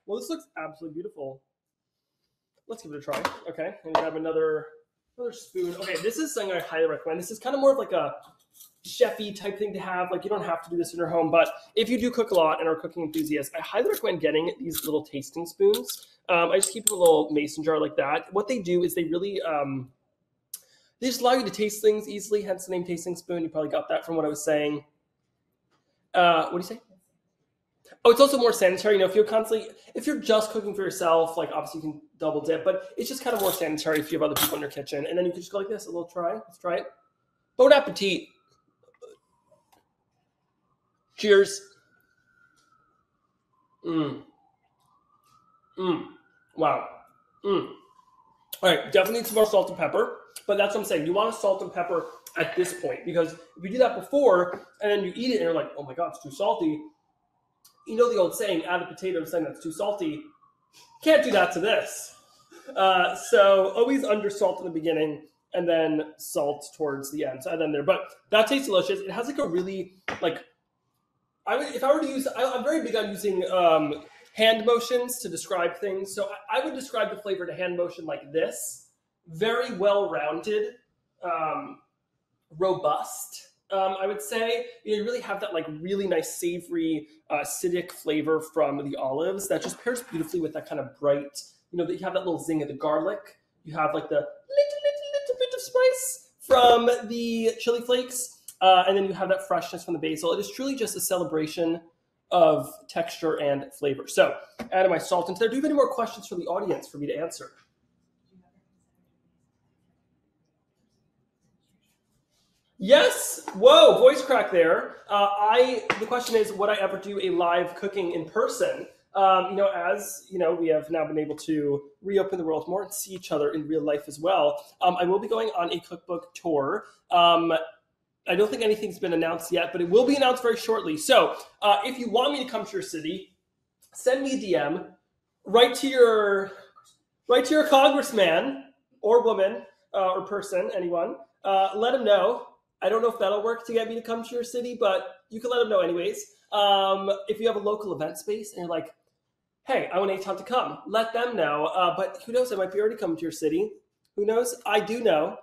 Well, this looks absolutely beautiful. Let's give it a try. Okay, and grab another spoon. Okay, this is something I highly recommend. This is kind of more of like a chefy type thing to have. Like you don't have to do this in your home, but if you do cook a lot and are a cooking enthusiast, I highly recommend getting these little tasting spoons. I just keep a little mason jar like that. What they do is they really, they just allow you to taste things easily, hence the name tasting spoon. You probably got that from what I was saying. What do you say? Oh, it's also more sanitary. You know, if you're just cooking for yourself, like obviously you can double dip, but it's just kind of more sanitary if you have other people in your kitchen. And then you can just go like this, a little try. Let's try it. Bon appetit. Cheers. Wow. All right, definitely need some more salt and pepper, but that's what I'm saying. You want to salt and pepper at this point, because if you do that before and then you eat it and you're like, oh my God, it's too salty. You know the old saying, add a potato to something that's too salty. Can't do that to this. So always under salt in the beginning and then salt towards the end. So add them there. But that tastes delicious. It has like a really, like, if I were to use, I'm very big on using hand motions to describe things. So I would describe the flavor to hand motion like this. Very well-rounded, robust. I would say you really have that like really nice savory acidic flavor from the olives that just pairs beautifully with that kind of bright, you know, that you have that little zing of the garlic. You have like the little bit of spice from the chili flakes, and then you have that freshness from the basil. It is truly just a celebration of texture and flavor. So adding my salt into there. Do you have any more questions from the audience for me to answer? Yes. Whoa, voice crack there. The question is, would I ever do a live cooking in person? You know, as you know, we have now been able to reopen the world more and see each other in real life as well. I will be going on a cookbook tour. I don't think anything's been announced yet, but it will be announced very shortly. So if you want me to come to your city, send me a DM. Write to your congressman or woman or person, anyone. Let them know. I don't know if that'll work to get me to come to your city, but you can let them know anyways. If you have a local event space and you're like, hey, I want Eitan to come, let them know. But who knows, I might be already coming to your city. Who knows? I do know.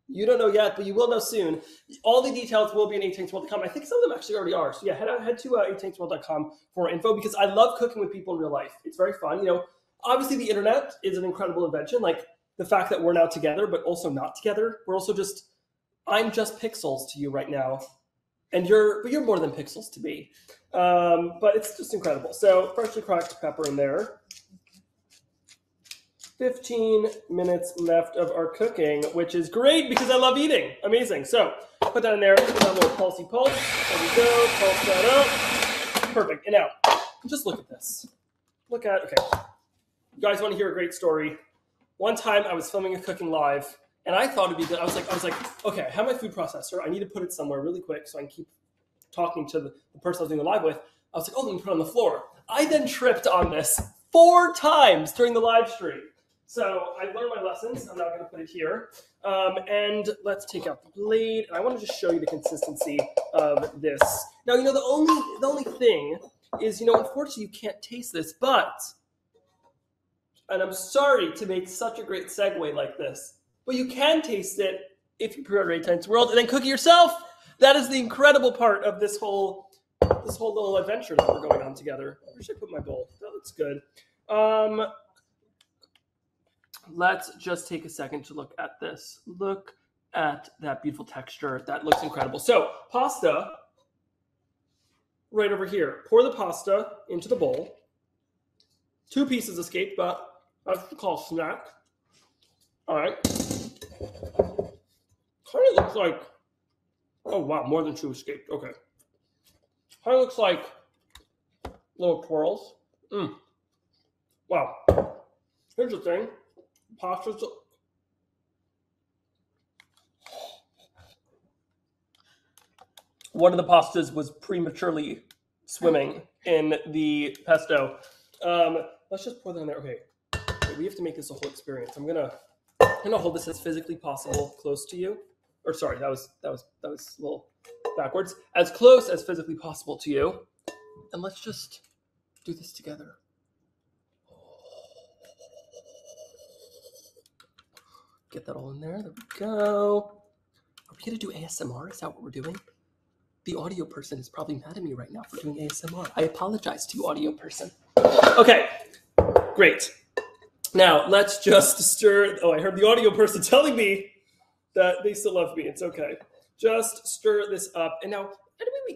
You don't know yet, but you will know soon. All the details will be on eitanksworld.com. I think some of them actually already are. So yeah, head to eitanksworld.com for info, because I love cooking with people in real life. It's very fun. You know, obviously the internet is an incredible invention. Like, the fact that we're now together, but also not together. We're also just, I'm just pixels to you right now. And you're more than pixels to me. But it's just incredible. So freshly cracked pepper in there. 15 minutes left of our cooking, which is great because I love eating. Amazing. So put that in there. Put that little pulsey pulse. There we go. Pulse that up. Perfect. And now, just look at this. Look at, okay. You guys want to hear a great story? One time I was filming a cooking live, and I thought it'd be good. I was like, okay, I have my food processor. I need to put it somewhere really quick so I can keep talking to the person I was doing the live with. I was like, oh, let me put it on the floor. I then tripped on this 4 times during the live stream. So I learned my lessons. I'm now going to put it here. And let's take out the blade. And I want to just show you the consistency of this. Now, you know, the only thing is, you know, unfortunately you can't taste this, but, and I'm sorry to make such a great segue like this, but you can taste it if you pre-order Eitan's World and then cook it yourself. That is the incredible part of this whole little adventure that we're going on together. Where should I put my bowl? That looks good. Let's just take a second to look at this. Look at that beautiful texture. That looks incredible. So pasta, right over here. Pour the pasta into the bowl. 2 pieces escaped, but that's what we call a snack. All right. Kind of looks like, oh wow, more than 2 escaped. Okay. Kind of looks like little twirls. Wow. Here's the thing. Pasta's, one of the pastas was prematurely swimming in the pesto. Let's just pour that in there. Okay, we have to make this a whole experience. I'm gonna hold this as physically possible close to you. Or sorry, that was a little backwards. As close as physically possible to you, and let's just do this together. Get that all in there. There we go. Are we going to do ASMR? Is that what we're doing? The audio person is probably mad at me right now for doing ASMR. I apologize to you, audio person. Okay, great. Now, let's just stir. Oh, I heard the audio person telling me that they still love me. It's okay. Just stir this up. And now,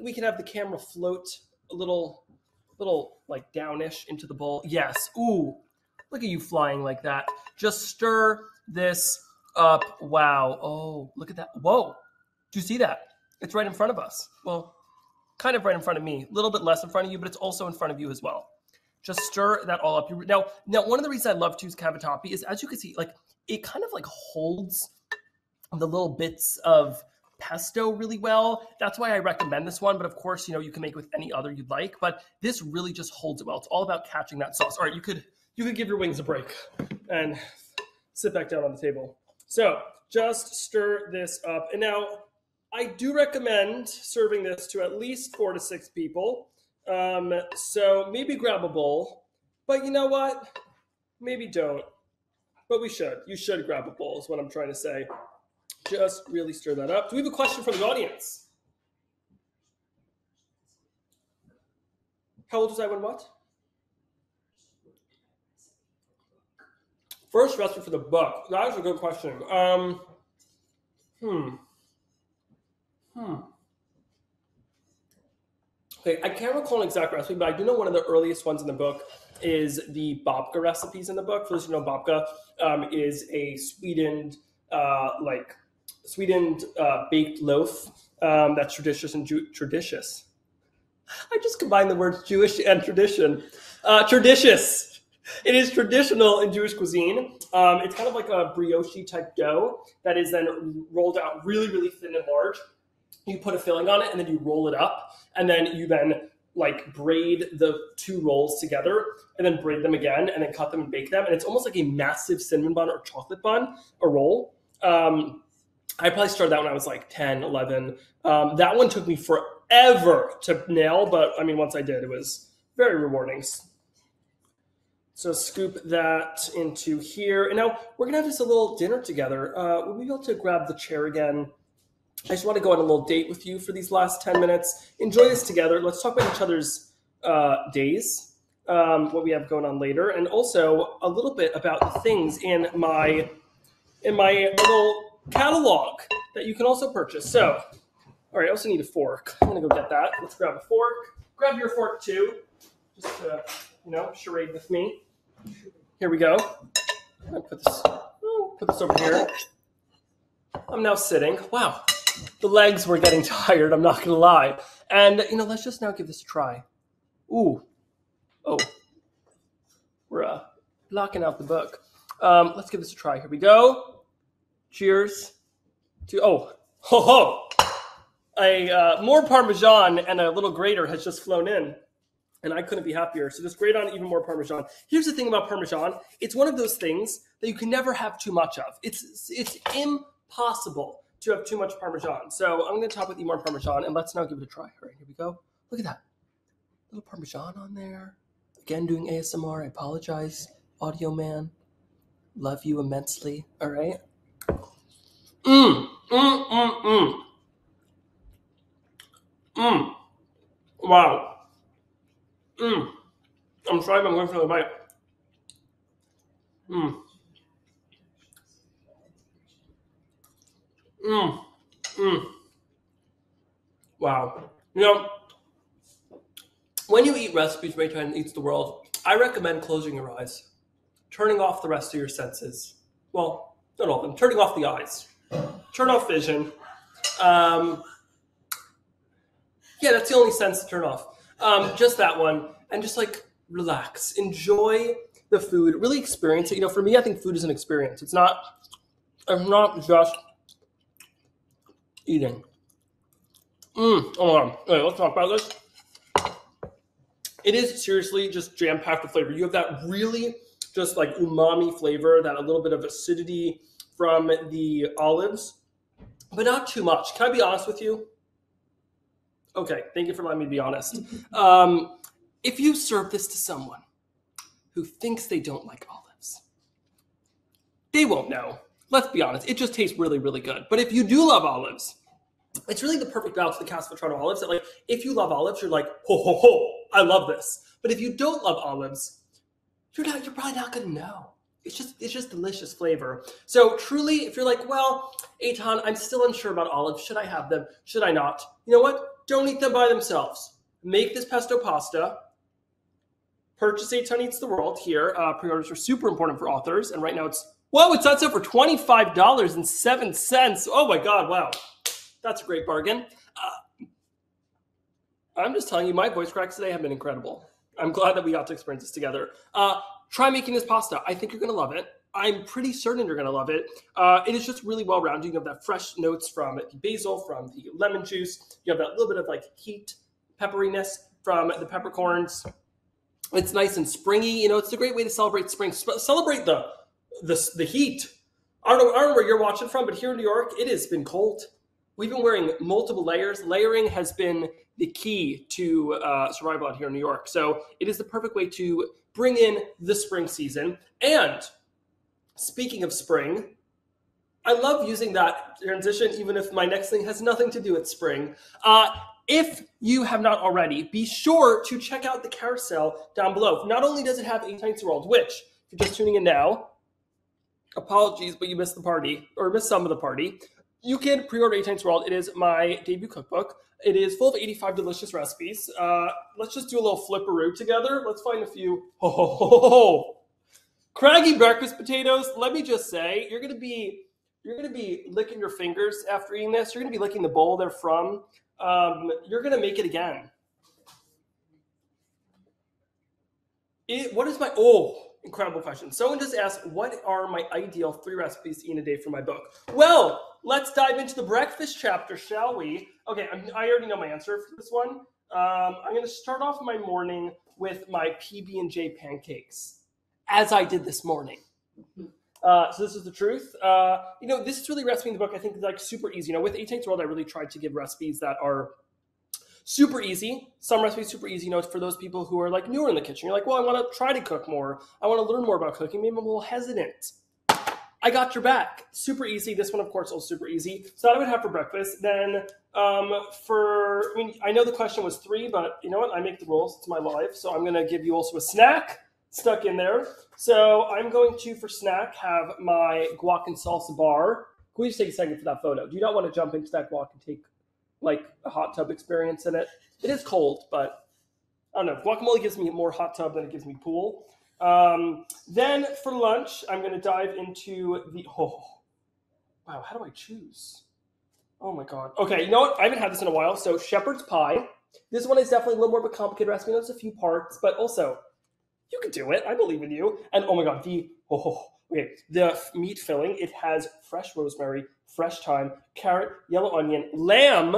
we can have the camera float a little like downish into the bowl. Yes. Ooh, look at you flying like that. Just stir this up. Wow. Oh, look at that. Whoa. Do you see that? It's right in front of us. Well, kind of right in front of me. A little bit less in front of you, but it's also in front of you as well. Just stir that all up. Now, one of the reasons I love to use cavatappi is, as you can see, like it kind of like holds the little bits of pesto really well. That's why I recommend this one. But of course, you know, you can make it with any other you'd like. But this really just holds it well. It's all about catching that sauce. All right, you could give your wings a break and sit back down on the table. So just stir this up. And now I do recommend serving this to at least 4 to 6 people. So maybe grab a bowl, but you know what? Maybe don't, but we should. You should grab a bowl is what I'm trying to say. Just really stir that up. Do we have a question from the audience? How old was I when what? First recipe for the book. That is a good question. Okay, I can't recall an exact recipe, but I do know one of the earliest ones in the book is the babka recipes in the book. For those who know, babka is a sweetened baked loaf that's traditious. I just combined the words Jewish and tradition. Traditious. It is traditional in Jewish cuisine. It's kind of like a brioche type dough that is then rolled out really, really thin and large. You put a filling on it and then you roll it up, and then you then like braid the 2 rolls together and then braid them again and then cut them and bake them. And it's almost like a massive cinnamon bun or chocolate bun, a roll. I probably started that when I was like 10, 11. That one took me forever to nail, but I mean, once I did, it was very rewarding. So scoop that into here. And now we're gonna have just a little dinner together. We'll be able to grab the chair again. I just want to go on a little date with you for these last 10 minutes. Enjoy this together. Let's talk about each other's days, what we have going on later, and also a little bit about the things in my in my little catalog that you can also purchase. So, all right, I also need a fork. I'm gonna go get that. Let's grab a fork. Grab your fork too, just to, charade with me. Here we go. I'm gonna put this over here. I'm now sitting. Wow, the legs were getting tired, I'm not gonna lie. And, let's just now give this a try. Ooh. Oh. We're blocking out the book. Let's give this a try. Here we go. Cheers to, more Parmesan and a little grater has just flown in. And I couldn't be happier. So just grate on even more Parmesan. Here's the thing about Parmesan. It's one of those things that you can never have too much of. It's impossible to have too much Parmesan. So I'm going to top with more Parmesan, and let's now give it a try. All right, here we go. Look at that. Little Parmesan on there. Again, doing ASMR. I apologize, audio man. Love you immensely. All right. Wow. I'm sorry if I'm going for the bite. Wow. When you eat recipes from Eitan Eats the World, I recommend closing your eyes, turning off the rest of your senses. Well, not all of them. Turning off the eyes. Turn off vision. Yeah, that's the only sense to turn off. Just that one. And just relax. Enjoy the food. Really experience it. For me, I think food is an experience. I'm not just eating. Oh my God. Okay, let's talk about this. It is seriously just jam-packed with flavor. You have that really just umami flavor, that a little bit of acidity from the olives, but not too much. Can I be honest with you? Okay, thank you for letting me be honest. If you serve this to someone who thinks they don't like olives, they won't know. Let's be honest. It just tastes really, really good. But if you do love olives, it's really the perfect balance of the Castelvetrano olives. That if you love olives, you're like, ho, ho, ho, I love this. But if you don't love olives, you're probably not going to know. It's just delicious flavor. So truly, if you're like, well, Eitan, I'm still unsure about olives. Should I have them? Should I not? You know what? Don't eat them by themselves. Make this pesto pasta. Purchase Eitan Eats the World here. Pre-orders are super important for authors. And right now it's on sale for $25.07. Oh my God, wow. That's a great bargain. I'm just telling you, my voice cracks today have been incredible. I'm glad that we got to experience this together. Try making this pasta. I think you're going to love it. I'm pretty certain you're going to love it. It is just really well-rounded. You have that fresh notes from the basil, from the lemon juice. You have that little bit of heat, pepperiness from the peppercorns. It's nice and springy. It's a great way to celebrate spring. Celebrate the heat. I don't know where you're watching from, but here in New York, it has been cold. We've been wearing multiple layers. Layering has been the key to survival out here in New York. So it is the perfect way to bring in the spring season. And speaking of spring, I love using that transition, even if my next thing has nothing to do with spring. If you have not already, be sure to check out the carousel down below. Not only does it have Eitan Eats the World, which, if you're just tuning in now, apologies, but you missed the party, or missed some of the party. You can pre-order Eitan Eats the World. It is my debut cookbook. It is full of 85 delicious recipes. Let's just do a little flipperoo together. Let's find a few. Craggy breakfast potatoes. Let me just say, you're gonna be licking your fingers after eating this. You're gonna be licking the bowl they're from. You're gonna make it again. Incredible question. Someone just asked, what are my ideal 3 recipes to eat in a day for my book? Well, let's dive into the breakfast chapter, shall we? Okay, I already know my answer for this one. I'm going to start off my morning with my PB&J pancakes, as I did this morning. So this is the truth. This is really a recipe in the book I think is super easy. With Eitan Eats the World, I really tried to give recipes that are super easy. Some recipes super easy, for those people who are newer in the kitchen. You're like, well, I want to try to cook more. I want to learn more about cooking. Maybe I'm a little hesitant. I got your back. Super easy. This one, of course, also super easy. So that I would have for breakfast. Then I know the question was 3, but you know what? I make the rules. It's my life. So I'm going to give you also a snack. stuck in there. So I'm going to, for snack, have my guac and salsa bar. Can we just take a second for that photo? Do you not want to jump into that guac and take like a hot tub experience in it? It is cold, but I don't know. Guacamole gives me more hot tub than it gives me pool. Then for lunch, I'm going to dive into the, oh, wow, how do I choose? Oh my God. Okay, you know what? I haven't had this in a while. So shepherd's pie. This one is definitely a little more of a complicated recipe. There's a few parts, but also you can do it. I believe in you. And oh my God, the meat filling. It has fresh rosemary, fresh thyme, carrot, yellow onion, lamb,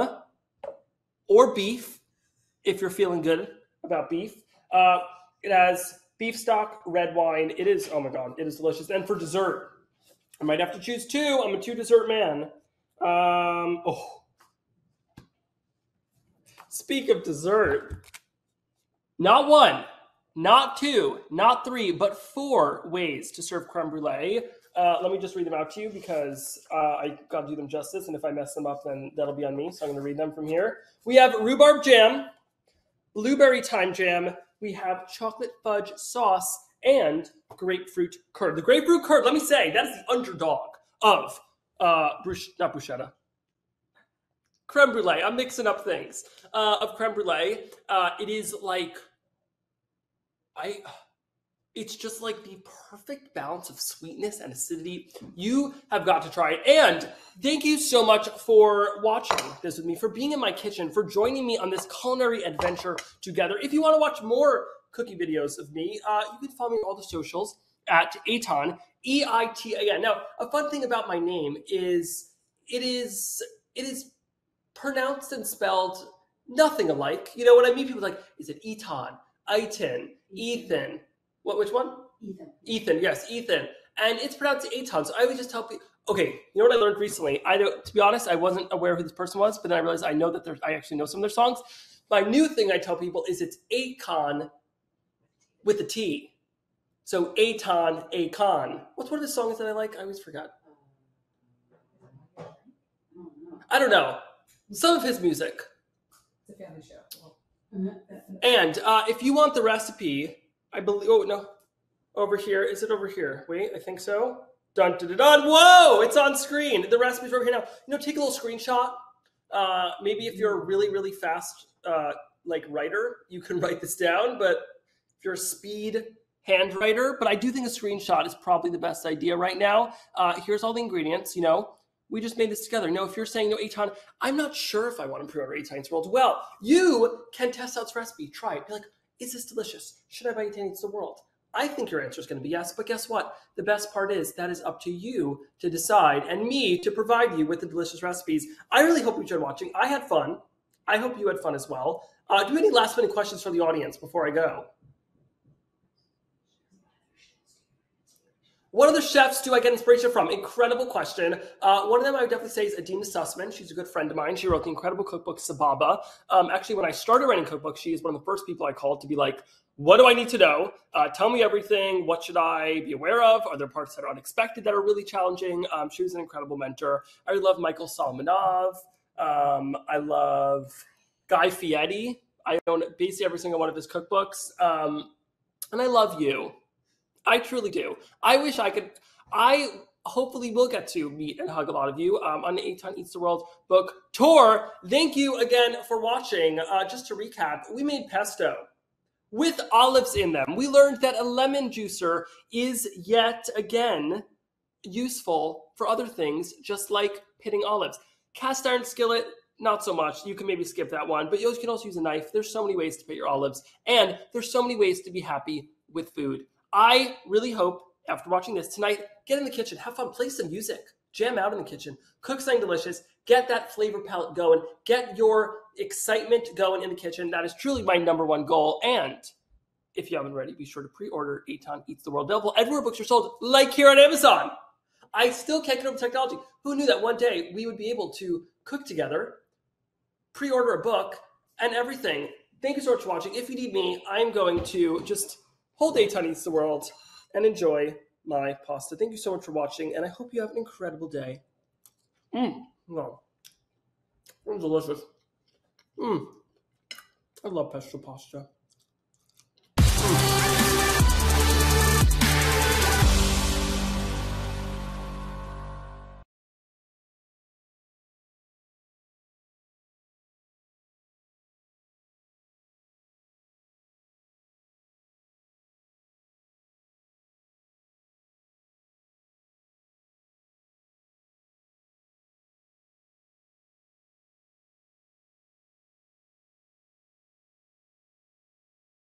or beef, if you're feeling good about beef. It has beef stock, red wine. It is, oh my God, it is delicious. And for dessert, I might have to choose two. I'm a two dessert man. Speak of dessert. Not one, not two, not three, but 4 ways to serve creme brulee. Let me just read them out to you because I got to do them justice, and if I mess them up, then that'll be on me. So I'm going to read them from here. We have rhubarb jam, blueberry thyme jam. We have chocolate fudge sauce and grapefruit curd. The grapefruit curd, let me say, that is the underdog of not bruschetta. Creme brulee. I'm mixing up things. Of creme brulee. It is like it's just like the perfect balance of sweetness and acidity. You have got to try it. And thank you so much for watching this with me, for being in my kitchen, for joining me on this culinary adventure together. If you want to watch more cookie videos of me, you can follow me on all the socials at Eitan, E-I-T-A-N. Now, a fun thing about my name is it is pronounced and spelled nothing alike. You know, when I meet people like, is it Eitan, Eitan, Ethan? Which one? Ethan, yes, Ethan. And it's pronounced Eitan. So I would just tell people, okay, you know what I learned recently? To be honest, I wasn't aware who this person was, but then I realized I actually know some of their songs. My new thing I tell people is it's Akon with a T. So Eitan, Akon. What's one of the songs that I like? I always forgot. I don't know. Some of his music. It's a family show. And if you want the recipe, I believe, oh no, over here. Is it over here? Wait, I think so. Dun, dun, dun, dun. Whoa, it's on screen. The recipe's over here now. You know, take a little screenshot. Maybe if you're a really, really fast writer, you can write this down. But if you're a speed hand writer, but I do think a screenshot is probably the best idea right now. Here's all the ingredients, you know. We just made this together. No, if you're saying, no, Eitan, I'm not sure if I want to pre-order Eitan's World. Well, you can test out this recipe. Try it. Be like, is this delicious? Should I buy Eitan Eats the World? I think your answer is going to be yes, but guess what? The best part is that is up to you to decide and me to provide you with the delicious recipes. I really hope you enjoyed watching. I had fun. I hope you had fun as well. Do you have any last minute questions for the audience before I go? What other chefs do I get inspiration from? Incredible question. One of them I would definitely say is Adina Sussman. She's a good friend of mine. She wrote the incredible cookbook Sababa. Actually, when I started writing cookbooks, she is one of the first people I called to be like, what do I need to know? Tell me everything. What should I be aware of? Are there parts that are unexpected that are really challenging? She was an incredible mentor. I love Michael Solomonov. I love Guy Fieri. I own basically every single one of his cookbooks. And I love you. I truly do. I wish I could. I hopefully will get to meet and hug a lot of you on the Eitan Eats the World book tour. Thank you again for watching. Just to recap, we made pesto with olives in them. We learned that a lemon juicer is yet again useful for other things, just like pitting olives. Cast iron skillet, not so much. You can maybe skip that one, but you can also use a knife. There's so many ways to pit your olives, and there's so many ways to be happy with food. I really hope, after watching this tonight, get in the kitchen, have fun, play some music, jam out in the kitchen, cook something delicious, get that flavor palette going, get your excitement going in the kitchen. That is truly my #1 goal. And if you haven't already, be sure to pre-order Eitan Eats the World. Available everywhere books are sold, like here on Amazon. I still can't get over technology. Who knew that one day we would be able to cook together, pre-order a book, and everything. Thank you so much for watching. If you need me, I'm going to just hold Eitan Eats the World and enjoy my pasta. Thank you so much for watching, and I hope you have an incredible day. Wow. It's delicious. I love pesto pasta.